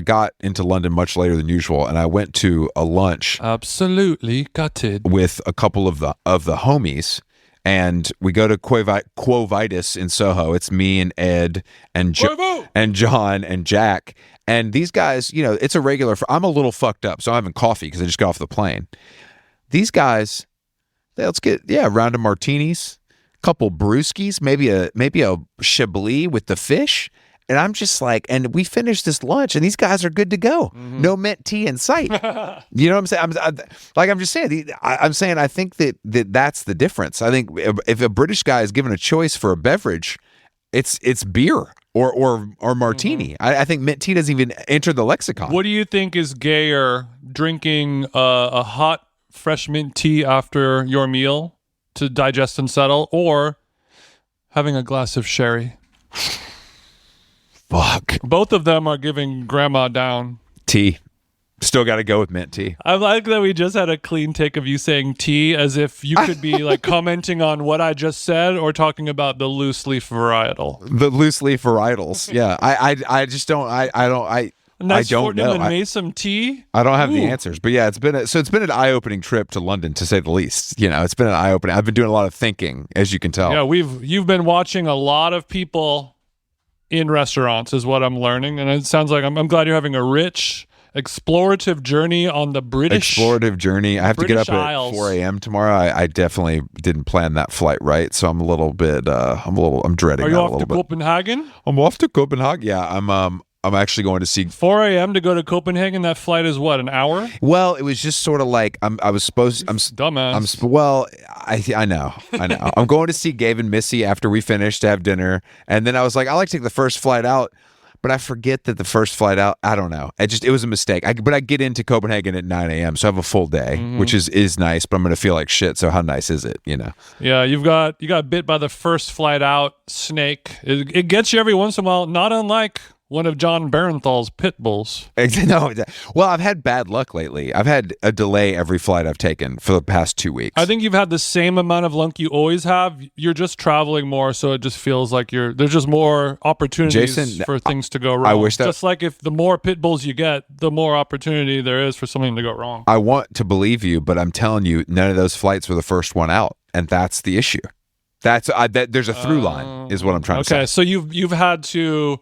got into London much later than usual, and I went to a lunch, absolutely gutted, with a couple of the homies. And we go to Quo Vitus in Soho. It's me and Ed and and John and Jack. And these guys, it's a regular. I'm a little fucked up, so I'm having coffee because I just got off the plane. These guys, let's get a round of martinis, couple brewskis, maybe a Chablis with the fish. And I'm just like, and we finished this lunch, and these guys are good to go. Mm-hmm. No mint tea in sight. You know what I'm saying? I'm just saying. I'm saying I think that's the difference. I think if a British guy is given a choice for a beverage, it's beer or martini. Mm-hmm. I think mint tea doesn't even enter the lexicon. What do you think is gayer, drinking a hot fresh mint tea after your meal to digest and settle, or having a glass of sherry? Fuck. Both of them are giving grandma down. Tea. Still got to go with mint tea. I like that we just had a clean take of you saying tea, as if you could be like commenting on what I just said or talking about the loose leaf varietal. The loose leaf varietals. Yeah. I just don't. I don't know. And made some tea. I don't have the answers, but yeah, it's been an eye-opening trip to London, to say the least. It's been an eye-opening. I've been doing a lot of thinking, as you can tell. Yeah, you've been watching a lot of people in restaurants, is what I'm learning, and it sounds like I'm glad you're having a rich, explorative journey on the British. Journey. I have to get up Isles. At 4 a.m. tomorrow. I definitely didn't plan that flight right, so I'm a little bit. I'm dreading. Are you that off a little to bit. Copenhagen? I'm off to Copenhagen. Yeah, I'm actually going to see 4 a.m. to go to Copenhagen. That flight is what, an hour? Well, it was just sort of like dumbass. I know. I'm going to see Gabe and Missy after we finish to have dinner, and then I was like, I like to take the first flight out, but I forget that the first flight out. I don't know. It was a mistake. But I get into Copenhagen at 9 a.m. so I have a full day, which is nice. But I'm going to feel like shit. So how nice is it? Yeah, you got bit by the first flight out snake. It gets you every once in a while. Not unlike one of Jon Bernthal's pit bulls. No, well, I've had bad luck lately. I've had a delay every flight I've taken for the past 2 weeks. I think you've had the same amount of luck you always have. You're just traveling more, so it just feels like there's just more opportunities for things to go wrong. I wish that, just like if the more pit bulls you get, the more opportunity there is for something to go wrong. I want to believe you, but I'm telling you, none of those flights were the first one out, and that's the issue. There's a through line, is what I'm trying to say. Okay, so you've had to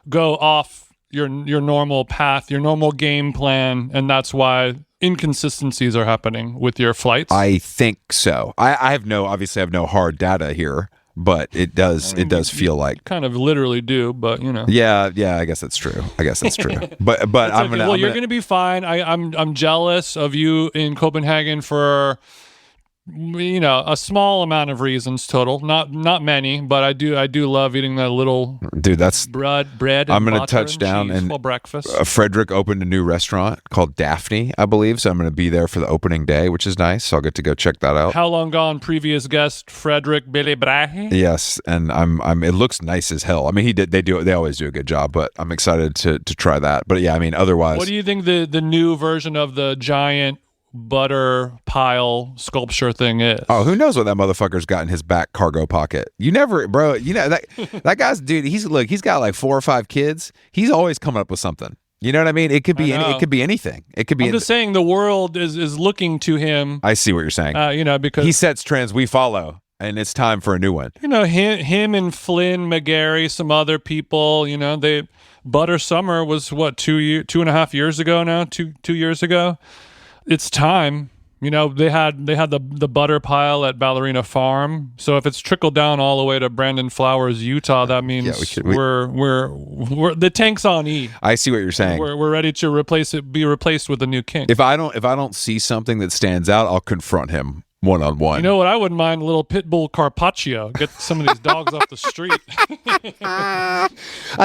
go off your normal path, your normal game plan, and that's why inconsistencies are happening with your flights? I think so. I have no hard data here, but it does feel like kind of literally do, but you know. Yeah, I guess that's true. But you're gonna be fine. I'm jealous of you in Copenhagen for, you know, a small amount of reasons total, not many, but I do love eating that little that's bread. And I'm gonna touch down and for breakfast. Frederick opened a new restaurant called Daphne, I believe, so I'm gonna be there for the opening day, which is nice. So I'll get to go check that out. How long gone previous guest Frederick Billy Brahe? Yes, and I'm it looks nice as hell. I mean, they always do a good job, but I'm excited to try that. But yeah, I mean, otherwise, what do you think the new version of the giant butter pile sculpture thing is? Oh, who knows what that motherfucker's got in his back cargo pocket? You never, bro. You know that guy's dude. He's got like 4 or 5 kids. He's always coming up with something. You know what I mean? It could be it could be anything. It could be. I'm just saying the world is looking to him. I see what you're saying. You know, because he sets trends, we follow, and it's time for a new one. You know, him and Flynn McGarry, some other people. You know, Butter Summer was what 2.5 years ago now. 2 years ago. It's time. You know, they had the butter pile at Ballerina Farm. So if it's trickled down all the way to Brandon Flowers, Utah, that means we're the tank's on E. I see what you're saying. We're ready to be replaced with a new king. If I don't see something that stands out, I'll confront him one-on-one. You know what? I wouldn't mind a little pit bull carpaccio. Get some of these dogs off the street. I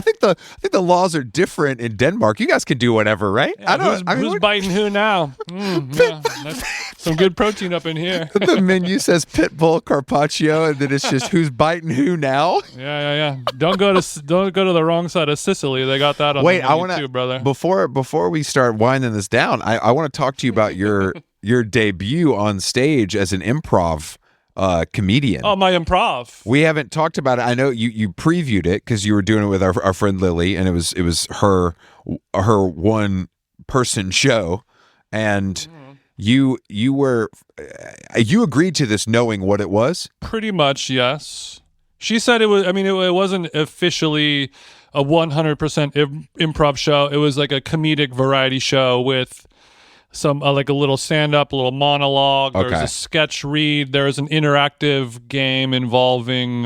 think the laws are different in Denmark. You guys can do whatever, right? Yeah, who's biting who now? Yeah, that's some good protein up in here. The menu says pit bull carpaccio, and then it's just who's biting who now. Yeah. Don't go to the wrong side of Sicily. They got that on the menu too, brother. Before we start winding this down, I want to talk to you about your debut on stage as an improv comedian. Oh, my improv. We haven't talked about it. I know you previewed it because you were doing it with our friend Lily, and it was her one person show, and you agreed to this knowing what it was. Pretty much, yes. She said it was. I mean, it wasn't officially a 100% improv show. It was like a comedic variety show with some like a little stand-up, a little monologue. There was a sketch read. There was an interactive game involving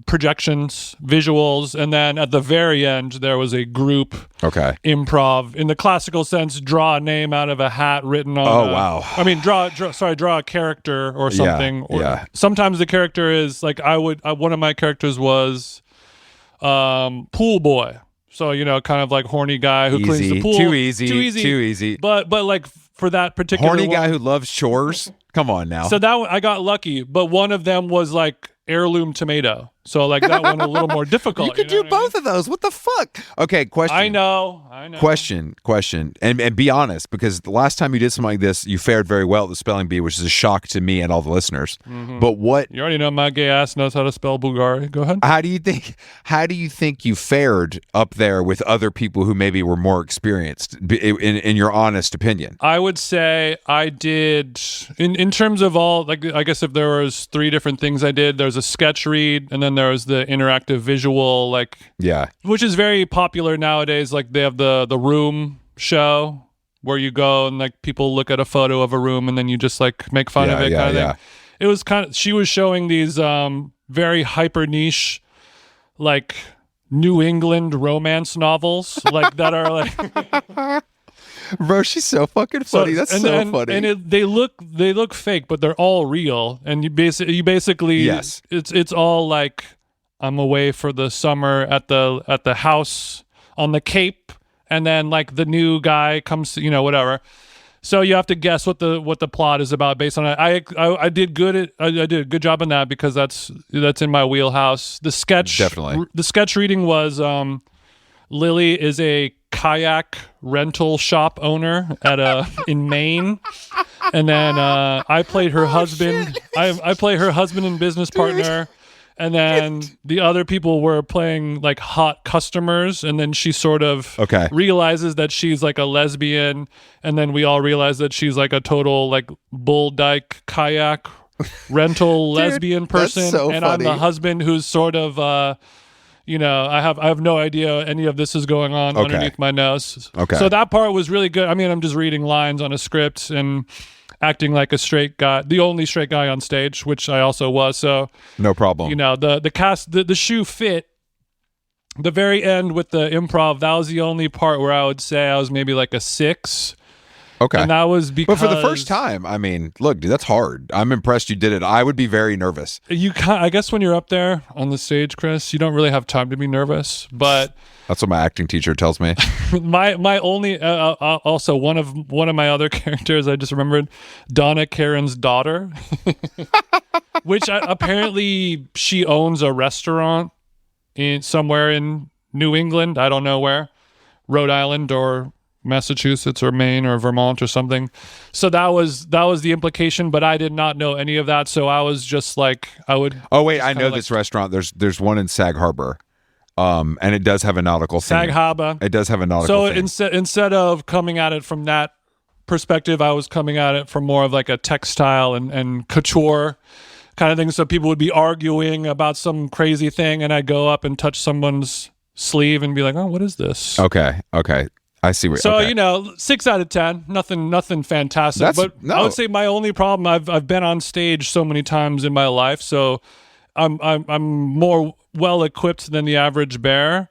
projections, visuals, and then at the very end there was a group improv in the classical sense. Draw a name out of a hat written on. Wow! I mean, draw a character or something. Sometimes the character is like one of my characters was pool boy. So, you know, kind of like horny guy who cleans the pool. Too easy. But like for that particular horny guy who loves chores. Come on now. So that I got lucky, but one of them was like heirloom tomato. So like that one a little more difficult. You could do both of those. What the fuck? Okay, question. I know. Question. And be honest, because the last time you did something like this, you fared very well at the spelling bee, which is a shock to me and all the listeners. Mm-hmm. But what you already know, my gay ass knows how to spell Bulgari. Go ahead. How do you think you fared up there with other people who maybe were more experienced? In your honest opinion, I would say I did in terms of all, like, I guess if there was 3 different things I did, there's a sketch read, and then there was the interactive visual, like, which is very popular nowadays. Like they have the room show where you go and like people look at a photo of a room and then you just like make fun of it kind of thing. It was she was showing these very hyper niche like New England romance novels like that are like bro, she's so fucking funny. That's so funny. And they look fake, but they're all real. And you basically yes, it's all like, I'm away for the summer at the house on the Cape, and then like the new guy comes, you know, whatever. So you have to guess what the plot is about based on it. I did good. I did a good job on that because that's in my wheelhouse. The sketch reading was Lily is a kayak rental shop owner in Maine, and then I played her husband. I play her husband and business partner. And then the other people were playing like hot customers, and then she sort of realizes that she's like a lesbian, and then we all realize that she's like a total like bull dyke kayak rental lesbian person, so and funny. I'm the husband who's sort of I have no idea any of this is going on underneath my nose. Okay. So that part was really good. I mean, I'm just reading lines on a script and acting like a straight guy, the only straight guy on stage, which I also was. So no problem. The cast, the shoe fit. The very end with the improv, that was the only part where I would say I was maybe like a 6. Okay. And that was because... But for the first time, I mean, look, dude, that's hard. I'm impressed you did it. I would be very nervous. I guess when you're up there on the stage, Chris, you don't really have time to be nervous, but... That's what my acting teacher tells me. my only... also, one of my other characters, I just remembered, Donna Karen's daughter, which apparently she owns a restaurant somewhere in New England. I don't know where. Rhode Island or Massachusetts or Maine or Vermont or something. So that was the implication, but I did not know any of that. So I was just like, I would. Oh wait, I know this restaurant. There's one in Sag Harbor, and it does have a nautical theme. Sag Harbor. It does have a nautical theme. So instead of coming at it from that perspective, I was coming at it from more of like a textile and couture kind of thing. So people would be arguing about some crazy thing, and I go up and touch someone's sleeve and be like, "Oh, what is this?" Okay. I see where. So okay. 6 out of 10, nothing fantastic. I would say my only problem, I've been on stage so many times in my life, so I'm more well equipped than the average bear.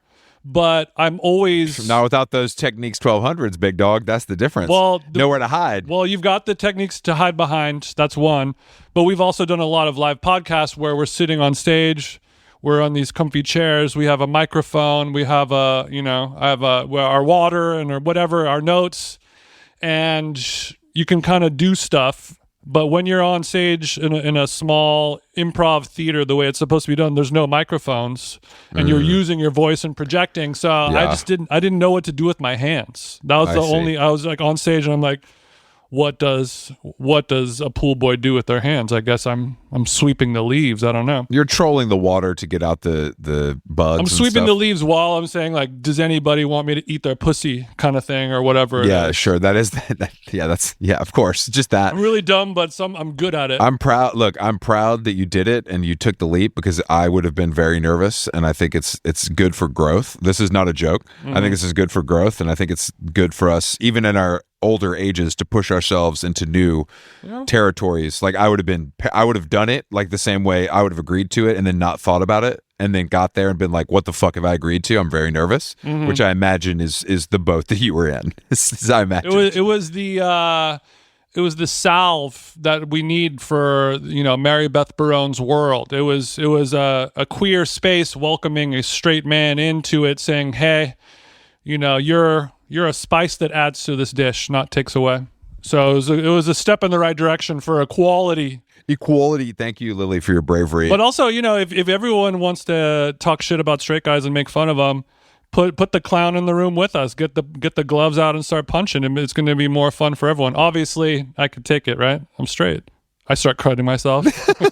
But I'm always not without those Techniques 1200s, big dog. That's the difference. Well, nowhere to hide. Well, you've got the techniques to hide behind. That's one. But we've also done a lot of live podcasts where we're sitting on stage. We're on these comfy chairs. We have a microphone. We have our water and or whatever, our notes, and you can kind of do stuff. But when you're on stage in a small improv theater, the way it's supposed to be done, there's no microphones, and you're using your voice and projecting. So I didn't know what to do with my hands. That was I was like on stage and I'm like, what does a pool boy do with their hands? I guess I'm sweeping the leaves. I don't know. You're trolling the water to get out the bugs. I'm sweeping the leaves while I'm saying like, does anybody want me to eat their pussy kind of thing or whatever? Yeah, sure. That is yeah, of course. Just that. I'm really dumb, but I'm good at it. I'm proud. Look, I'm proud that you did it and you took the leap because I would have been very nervous, and I think it's good for growth. This is not a joke. I think this is good for growth, and I think it's good for us, even in our older ages, to push ourselves into new territories. Like I would have done it like the same way I would have agreed to it and then not thought about it and then got there and been like, what the fuck have I agreed to? I'm very nervous, which I imagine is the boat that you were in. I imagine it was the salve that we need for Mary Beth Barone's world. It was a queer space welcoming a straight man into it, saying, hey, you're a spice that adds to this dish, not takes away. So it was a step in the right direction for equality. Equality. Thank you, Lily, for your bravery. But also, if everyone wants to talk shit about straight guys and make fun of them, put the clown in the room with us. Get the gloves out and start punching him. It's going to be more fun for everyone. Obviously, I could take it, right? I'm straight. I start cruding myself.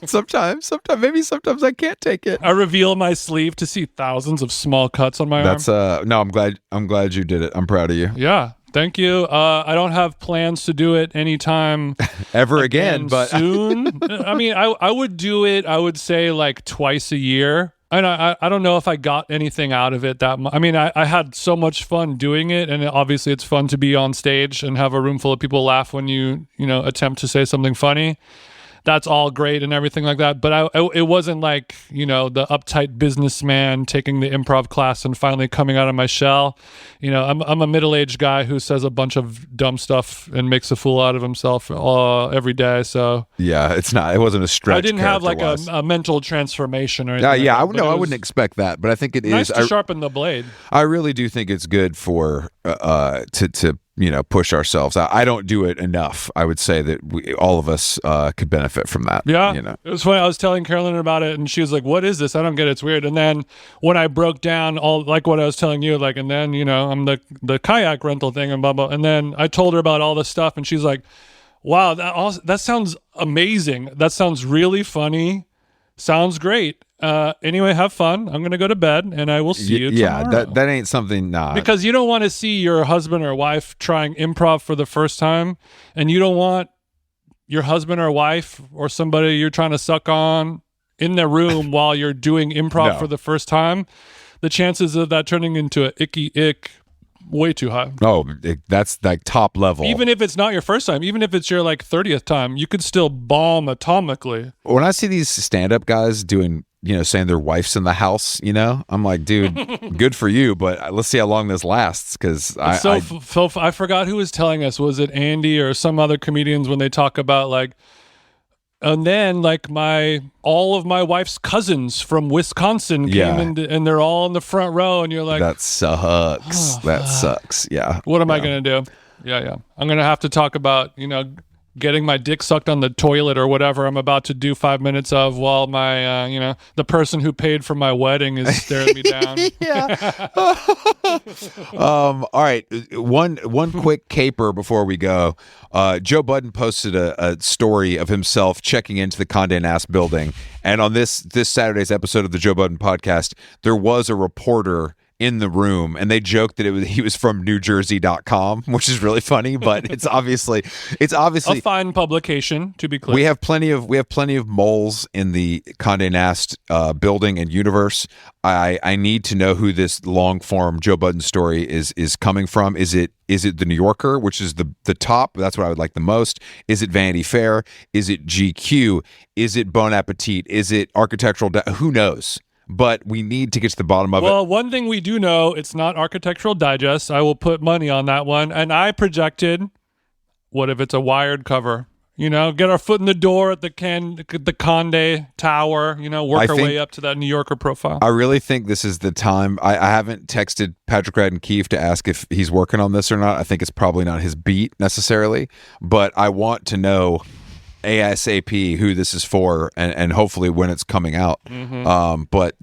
Sometimes I can't take it. I reveal my sleeve to see thousands of small cuts on my arm. No, I'm glad you did it. I'm proud of you. Yeah. Thank you. I don't have plans to do it anytime ever again, but soon. I mean, I would do it, I would say like twice a year. And I don't know if I got anything out of it that much. I mean, I had so much fun doing it, and obviously it's fun to be on stage and have a room full of people laugh when you attempt to say something funny. That's all great and everything like that. But it wasn't like, the uptight businessman taking the improv class and finally coming out of my shell. I'm a middle-aged guy who says a bunch of dumb stuff and makes a fool out of himself every day. So yeah, it wasn't a stretch. I didn't have like a mental transformation or anything. I wouldn't expect that, but I think it nice is to sharpen the blade. I really do think it's good for to push ourselves. I don't do it enough. I would say that all of us could benefit from that. Yeah. It was funny. I was telling Carolyn about it and she was like, what is this? I don't get it. It's weird. And then when I broke down all like what I was telling you, like, and then, I'm the kayak rental thing and blah, blah. And then I told her about all this stuff and she's like, wow, that sounds amazing. That sounds really funny. Sounds great. Anyway, have fun. I'm going to go to bed and I will see you tomorrow. Yeah, that ain't something, because you don't want to see your husband or wife trying improv for the first time, and you don't want your husband or wife or somebody you're trying to suck on in the room while you're doing improv for the first time. the chances of that turning into an icky ick way too high. Oh, that's like top level. Even if it's not your first time, even if it's your like 30th time, you could still bomb atomically. When I see these stand-up guys doing, saying their wife's in the house, I'm like, dude, good for you, but let's see how long this lasts, because I forgot who was telling us. Was it Andy or some other comedians when they talk about like, and then like all of my wife's cousins from Wisconsin came in and they're all in the front row, and you're like, that sucks. That sucks. Yeah. What am I going to do? Yeah. I'm going to have to talk about, getting my dick sucked on the toilet or whatever I'm about to do 5 minutes of while my, the person who paid for my wedding is staring me down. Yeah. All right. One quick caper before we go. Joe Budden posted a story of himself checking into the Condé Nast building. And on this Saturday's episode of the Joe Budden podcast, there was a reporter in the room, and they joked that he was from NewJersey.com, which is really funny, but it's obviously a fine publication, to be clear. We have plenty of moles in the Condé Nast building and universe. I need to know who this long form Joe Budden story is coming from. Is it the New Yorker, which is the top? That's what I would like the most. Is it Vanity Fair? Is it GQ? Is it Bon Appetit? Is it Architectural? Who knows? But we need to get to the bottom of it. Well, one thing we do know, it's not Architectural Digest. I will put money on that one. And I projected, what if it's a Wired cover? Get our foot in the door at the Condé Tower, work our way up to that New Yorker profile. I really think this is the time. I haven't texted Patrick Radden Keefe to ask if he's working on this or not. I think it's probably not his beat necessarily, but I want to know ASAP who this is for, and hopefully when it's coming out. But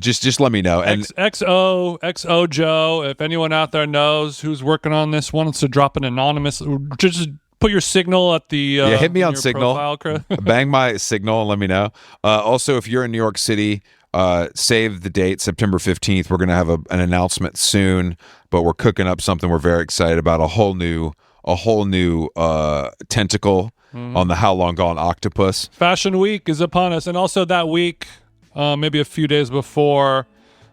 just let me know. And XO Joe, if anyone out there knows who's working on this, wants to drop an anonymous, just put your signal at the hit me on Signal. Bang my Signal and let me know. Also, if you're in New York City, save the date, September 15th. We're gonna have an announcement soon, but we're cooking up something we're very excited about. A whole new tentacle on the How Long Gone octopus. Fashion Week is upon us, and also that week, maybe a few days before,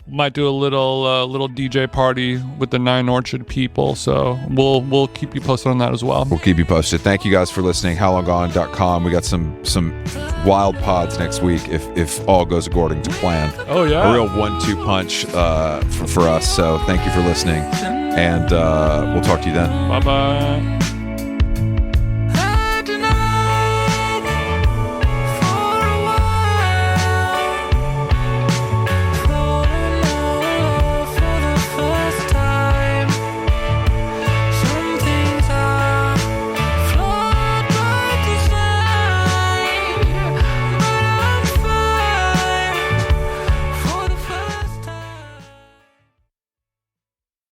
might do a little DJ party with the 9 Orchard people. So we'll keep you posted on that as well. We'll keep you posted. Thank you guys for listening. HowLongGone.com. We got some wild pods next week if all goes according to plan. Oh yeah, a real 1-2 punch for us. So thank you for listening, and we'll talk to you then. Bye.